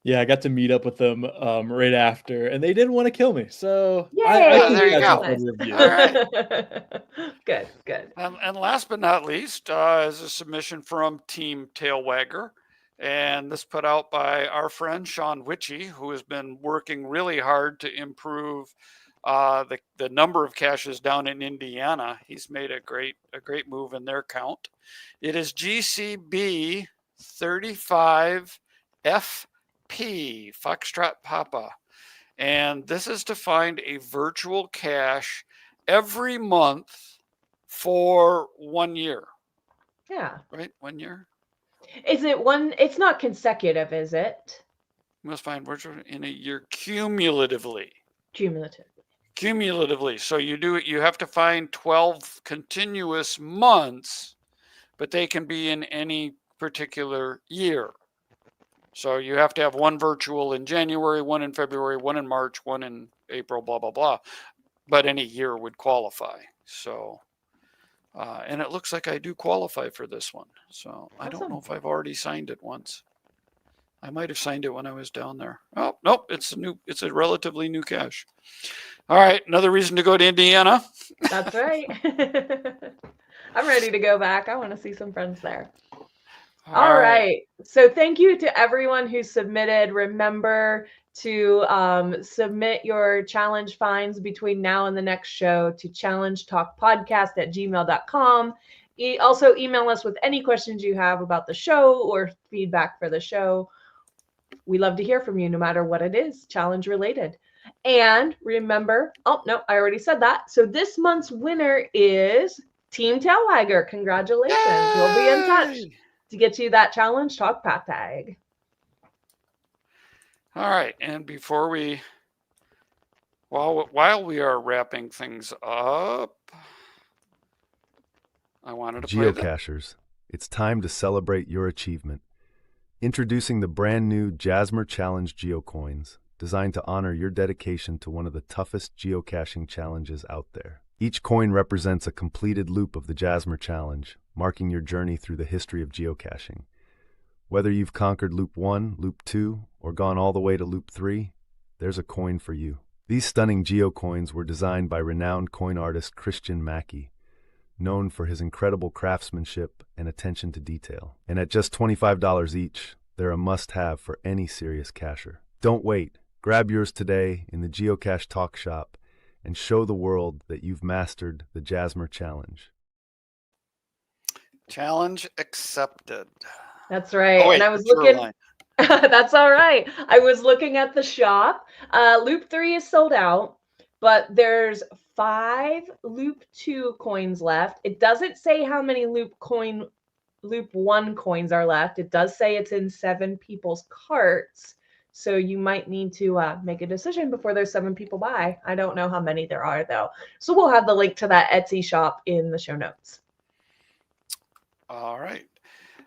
Yeah, I got to meet up with them right after, and they didn't want to kill me. So Yay! I think there you that's go. a good review. All right. Good. And last but not least is a submission from Team Tailwagger. And this put out by our friend Sean Witchy, who has been working really hard to improve the number of caches down in Indiana. He's made a great move in their count. It is GCB 35F Foxtrot Papa, and this is to find a virtual cache every month for 1 year. Yeah. Right? 1 year. Is it one? It's not consecutive, is it? You must find virtual in a year cumulatively. Cumulatively. So you have to find 12 continuous months, but they can be in any particular year. So you have to have 1 virtual in January, 1 in February, 1 in March, 1 in April, blah, blah, blah. But any year would qualify. So, and it looks like I do qualify for this one. So I don't know if I've already signed it once. I might have signed it when I was down there. Oh, nope, it's a relatively new cache. All right, another reason to go to Indiana. That's right. I'm ready to go back. I want to see some friends there. All right. So thank you to everyone who submitted. Remember to submit your challenge finds between now and the next show to challengetalkpodcast@gmail.com. Also email us with any questions you have about the show or feedback for the show. We love to hear from you no matter what it is, challenge related. And remember, oh no, I already said that. So this month's winner is Team Tailwagger. Congratulations. Yay! We'll be in touch to get you that challenge talk pat tag. All right, and before while we are wrapping things up, I wanted to Geocachers, it's time to celebrate your achievement. Introducing the brand new Jasmer Challenge Geocoins, designed to honor your dedication to one of the toughest geocaching challenges out there. Each coin represents a completed loop of the Jasmer Challenge, marking your journey through the history of geocaching. Whether you've conquered Loop 1, Loop 2, or gone all the way to Loop 3, there's a coin for you. These stunning geocoins were designed by renowned coin artist Christian Mackey, known for his incredible craftsmanship and attention to detail. And at just $25 each, they're a must-have for any serious cacher. Don't wait. Grab yours today in the Geocache Talk Shop and show the world that you've mastered the Jasmer Challenge. Challenge accepted. That's right. Oh, wait, And I was that's your looking. line. That's all right. I was looking at the shop. Loop 3 is sold out, but there's 5 Loop 2 coins left. It doesn't say how many Loop 1 coins are left. It does say it's in 7 people's carts. So you might need to make a decision before there's 7 people buy. I don't know how many there are, though. So we'll have the link to that Etsy shop in the show notes. All right.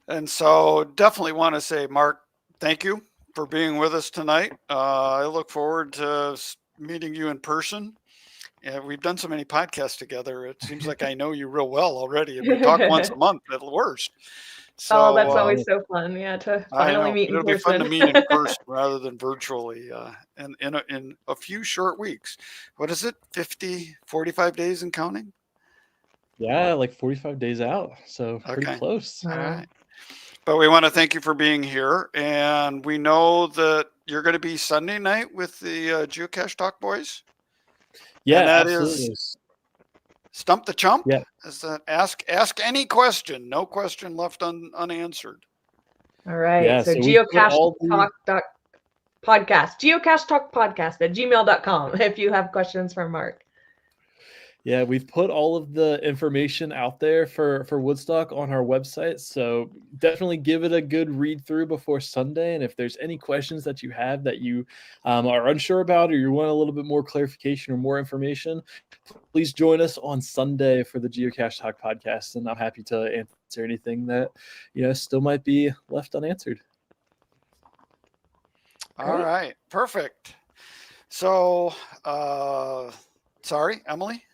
And so definitely want to say, Mark, thank you for being with us tonight. I look forward to meeting you in person. Yeah, we've done so many podcasts together. It seems like I know you real well already. And we talk once a month at the worst. So, that's always so fun. Yeah, to finally meet in It'll person. be fun to meet in person rather than virtually and in a few short weeks. What is it? 45 days and counting? Yeah, like 45 days out. So pretty Okay. close. All right. But we want to thank you for being here. And we know that you're going to be Sunday night with the Geocache Talk Boys. Yeah, and that absolutely. is Stump the Chump. Yeah. Is that ask any question, no question left unanswered. All right. Yeah, so so we put all Geocache Talk podcast, Geocache Talk podcast at gmail.com if you have questions for Mark. Yeah, we've put all of the information out there for Woodstock on our website. So definitely give it a good read through before Sunday. And if there's any questions that you have that you are unsure about, or you want a little bit more clarification or more information, please join us on Sunday for the Geocache Talk podcast. And I'm happy to answer anything that, still might be left unanswered. All right. Perfect. So, sorry, Emily.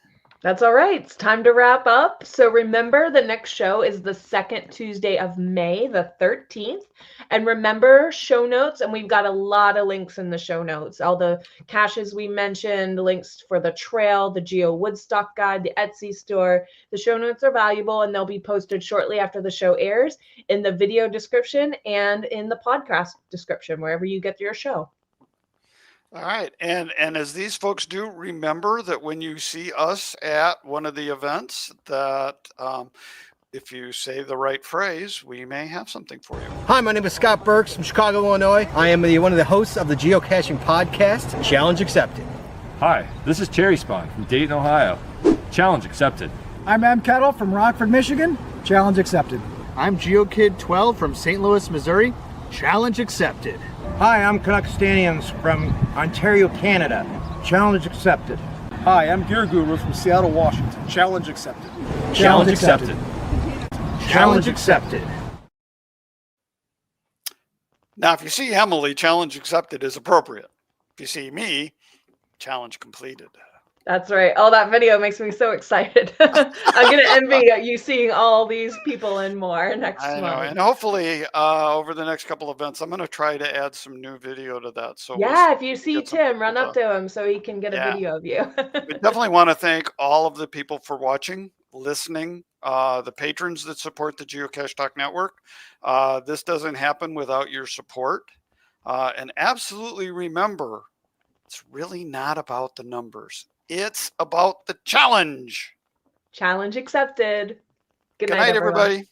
That's all right. It's time to wrap up. So remember, the next show is the second Tuesday of May, the 13th. And remember, show notes, and we've got a lot of links in the show notes. All the caches we mentioned, links for the trail, the Geo Woodstock guide, the Etsy store. The show notes are valuable, and they'll be posted shortly after the show airs in the video description and in the podcast description, wherever you get your show. All right. And as these folks do, remember that when you see us at one of the events, that if you say the right phrase, we may have something for you. Hi, my name is Scott Burks from Chicago, Illinois. I am one of the hosts of the Geocaching podcast, Challenge Accepted. Hi, this is Cherry Spawn from Dayton, Ohio. Challenge accepted. I'm M. Kettle from Rockford, Michigan. Challenge accepted. I'm GeoKid12 from St. Louis, Missouri. Challenge accepted. Hi, I'm Canuckstanians from Ontario, Canada. Challenge accepted. Hi, I'm Gear Guru from Seattle, Washington. Challenge accepted. Challenge accepted. Challenge accepted. Now, if you see Emily, challenge accepted is appropriate. If you see me, challenge completed. That's right. Oh, that video makes me so excited. I'm going to envy you seeing all these people and more next I know. month. And hopefully over the next couple of events, I'm going to try to add some new video to that. So Yeah, if you see get some Tim, run people up to him so he can get a video of you. We definitely want to thank all of the people for watching, listening, the patrons that support the Geocache Talk Network. This doesn't happen without your support. And absolutely remember, it's really not about the numbers. It's about the challenge. Challenge accepted. Good night, everyone. everybody.